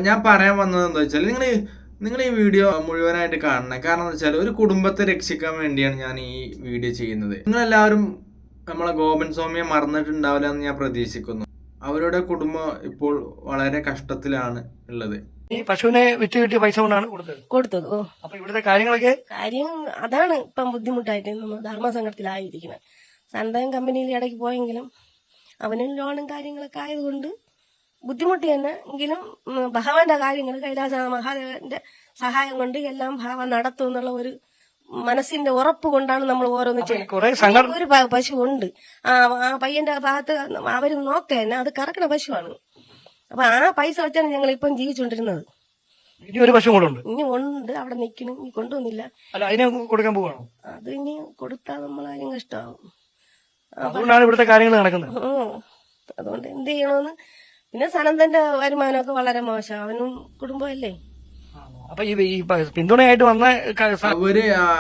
ഞാൻ പറയാൻ വന്നത് എന്താ വെച്ചാൽ നിങ്ങൾ ഈ വീഡിയോ മുഴുവനായിട്ട് കാണണം. കാരണം എന്താ വെച്ചാൽ ഒരു കുടുംബത്തെ രക്ഷിക്കാൻ വേണ്ടിയാണ് ഞാൻ ഈ വീഡിയോ ചെയ്യുന്നത്. നിങ്ങളെല്ലാവരും നമ്മളെ ഗോപൻ സ്വാമിയെ മറന്നിട്ടുണ്ടാവില്ല എന്ന് ഞാൻ പ്രതീക്ഷിക്കുന്നു. അവരുടെ കുടുംബം ഇപ്പോൾ വളരെ കഷ്ടത്തിലാണ് ഉള്ളത്. ഈ പശുവിനെ വിറ്റ് കിട്ടിയ പൈസ കൊണ്ടാണ് കൊടുത്തത്. ഓ, അപ്പൊ ഇവിടുത്തെ കാര്യങ്ങളൊക്കെ കാര്യം അതാണ് ഇപ്പം ബുദ്ധിമുട്ടായിട്ട് നമ്മൾ ധർമ്മസങ്കടത്തിലായിരിക്കുന്നത്. സന്തയം കമ്പനിയിൽ ഇടയ്ക്ക് പോയെങ്കിലും അവനും ലോണും കാര്യങ്ങളൊക്കെ ആയതുകൊണ്ട് ബുദ്ധിമുട്ട് തന്നെ. എങ്കിലും ഭഗവാന്റെ കാര്യങ്ങൾ കൈലാസ മഹാദേവന്റെ സഹായം കൊണ്ട് എല്ലാം ഭഗവാൻ നടത്തും എന്നുള്ള ഒരു മനസ്സിന്റെ ഉറപ്പ് കൊണ്ടാണ് നമ്മൾ ഓരോന്ന് ചെയ്യുന്നത്. ഒരു പശു ഉണ്ട്, ആ പയ്യന്റെ ഭാഗത്ത് അവര് നോക്കാൻ അത് കറക്കണ പശുവാണ്. അപ്പൊ ആ പൈസ വെച്ചാണ് ഞങ്ങൾ ഇപ്പം ജീവിച്ചുകൊണ്ടിരുന്നത്. ഇനി ഒരു പശു കൂടെ ഉണ്ട്, ഇനി ഉണ്ട്, അവിടെ നിൽക്കണം. ഇനി കൊണ്ടുവന്നില്ല. അതിനെ കൊടുക്കാൻ പോവാണോ? അത് ഇനി കൊടുത്താൽ നമ്മളാരും കഷ്ടമാവും. അതുകൊണ്ടാണ് ഇവിടുത്തെ കാര്യങ്ങൾ നടക്കുന്നത്. അതുകൊണ്ട് എന്ത് ചെയ്യണമെന്ന്. പിന്നെ സനന്ദന്റെ വരുമാനമൊക്കെ വളരെ മോശം. അവനും കുടുംബമല്ലേ. അപ്പൊ ഈ പിന്തുണയായിട്ട് വന്ന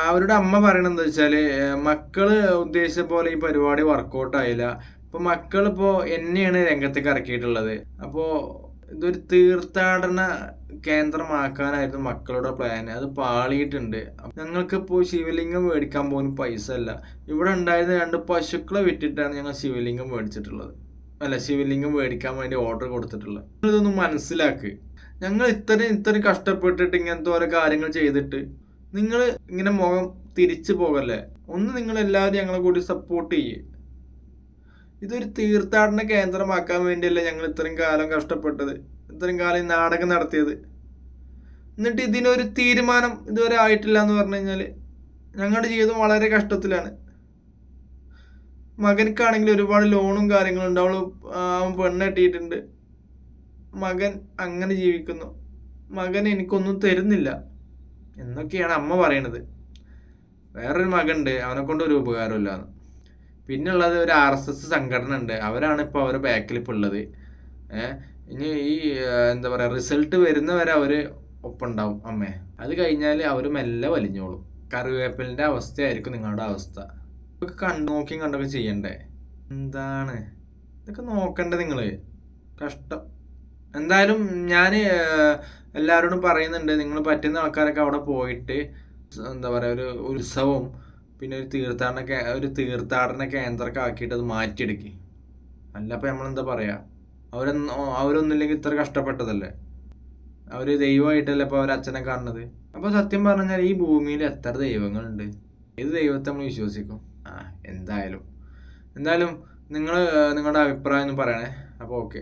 അവരുടെ അമ്മ പറയണെന്താ വെച്ചാല്, മക്കള് ഉദ്ദേശിച്ച പോലെ ഈ പരിപാടി വർക്കൗട്ട് ആയില്ല. ഇപ്പൊ മക്കളിപ്പോ എന്നെയാണ് രംഗത്തേക്ക് ഇറക്കിയിട്ടുള്ളത്. അപ്പോ ഇതൊരു തീർത്ഥാടന കേന്ദ്രമാക്കാനായിരുന്നു മക്കളുടെ പ്ലാൻ. അത് പാളിയിട്ടുണ്ട്. ഞങ്ങൾക്കിപ്പോ ശിവലിംഗം മേടിക്കാൻ പോലും പൈസ അല്ല. ഇവിടെ ഉണ്ടായിരുന്ന 2 പശുക്കളെ വിറ്റിട്ടാണ് ഞങ്ങൾ ശിവലിംഗം മേടിച്ചിട്ടുള്ളത്. ശിവലിംഗം മേടിക്കാൻ വേണ്ടി ഓർഡർ കൊടുത്തിട്ടുള്ളത്. ഇതൊന്നും മനസ്സിലാക്ക്. ഞങ്ങൾ ഇത്രയും കഷ്ടപ്പെട്ടിട്ട് ഇങ്ങനത്തെ ഓരോ കാര്യങ്ങൾ ചെയ്തിട്ട് നിങ്ങൾ ഇങ്ങനെ മുഖം തിരിച്ചു പോകല്ലേ. ഒന്ന് നിങ്ങൾ എല്ലാവരും ഞങ്ങളെ കൂടി സപ്പോർട്ട് ചെയ്യേ. ഇതൊരു തീർത്ഥാടന കേന്ദ്രമാക്കാൻ വേണ്ടിയല്ലേ ഞങ്ങൾ ഇത്രയും കാലം കഷ്ടപ്പെട്ടത്, ഇത്രയും കാലം ഈ നാടകം നടത്തിയത്. എന്നിട്ട് ഇതിനൊരു തീരുമാനം ഇതുവരെ ആയിട്ടില്ല എന്ന് പറഞ്ഞു കഴിഞ്ഞാൽ ഞങ്ങളുടെ ജീവിതം വളരെ കഷ്ടത്തിലാണ്. മകനിക്കാണെങ്കിൽ ഒരുപാട് ലോണും കാര്യങ്ങളും ഉണ്ട്. അവൻ പെണ്ണെട്ടിയിട്ടുണ്ട്. മകൻ അങ്ങനെ ജീവിക്കുന്നു. മകൻ എനിക്കൊന്നും തരുന്നില്ല എന്നൊക്കെയാണ് അമ്മ പറയണത്. വേറൊരു മകനുണ്ട്, അവനെ കൊണ്ട് ഒരു ഉപകാരമില്ലാന്ന്. പിന്നെ ഉള്ളത് ഒരു RSS സംഘടന ഉണ്ട്. അവരാണ് ഇപ്പോൾ അവരുടെ ബാക്കിൽ ഇപ്പോൾ ഉള്ളത്. ഇനി ഈ എന്താ പറയുക, റിസൾട്ട് വരുന്നവരെ അവർ ഒപ്പുണ്ടാവും അമ്മേ. അത് കഴിഞ്ഞാൽ അവർ മെല്ലെ വലിഞ്ഞോളും. കറിവേപ്പിലിൻ്റെ അവസ്ഥയായിരിക്കും നിങ്ങളുടെ അവസ്ഥ. ഇതൊക്കെ നോക്കിയും കണ്ടൊക്കെ ചെയ്യണ്ടേ? എന്താണ് ഇതൊക്കെ നോക്കണ്ടേ നിങ്ങൾ? കഷ്ടം. എന്തായാലും ഞാൻ എല്ലാവരോടും പറയുന്നുണ്ട്, നിങ്ങൾ പറ്റുന്ന ആൾക്കാരൊക്കെ അവിടെ പോയിട്ട് എന്താ പറയുക, ഒരു ഉത്സവവും പിന്നെ ഒരു തീർത്ഥാടന കേന്ദ്രമൊക്കെ ആക്കിയിട്ട് അത് മാറ്റിയെടുക്കുക. അല്ലപ്പോൾ നമ്മളെന്താ പറയുക, അവരൊന്നുമില്ലെങ്കിൽ ഇത്ര കഷ്ടപ്പെട്ടതല്ലേ. അവർ ദൈവമായിട്ടല്ലേ ഇപ്പോൾ അവർ അച്ഛനെ കാണുന്നത്. അപ്പോൾ സത്യം പറഞ്ഞാൽ ഈ ഭൂമിയിൽ എത്ര ദൈവങ്ങളുണ്ട്? ഏത് ദൈവത്തെ നമ്മൾ വിശ്വസിക്കും? എന്തായാലും നിങ്ങൾ നിങ്ങളുടെ അഭിപ്രായം ഒന്ന് പറയണേ. അപ്പോൾ ഓക്കെ.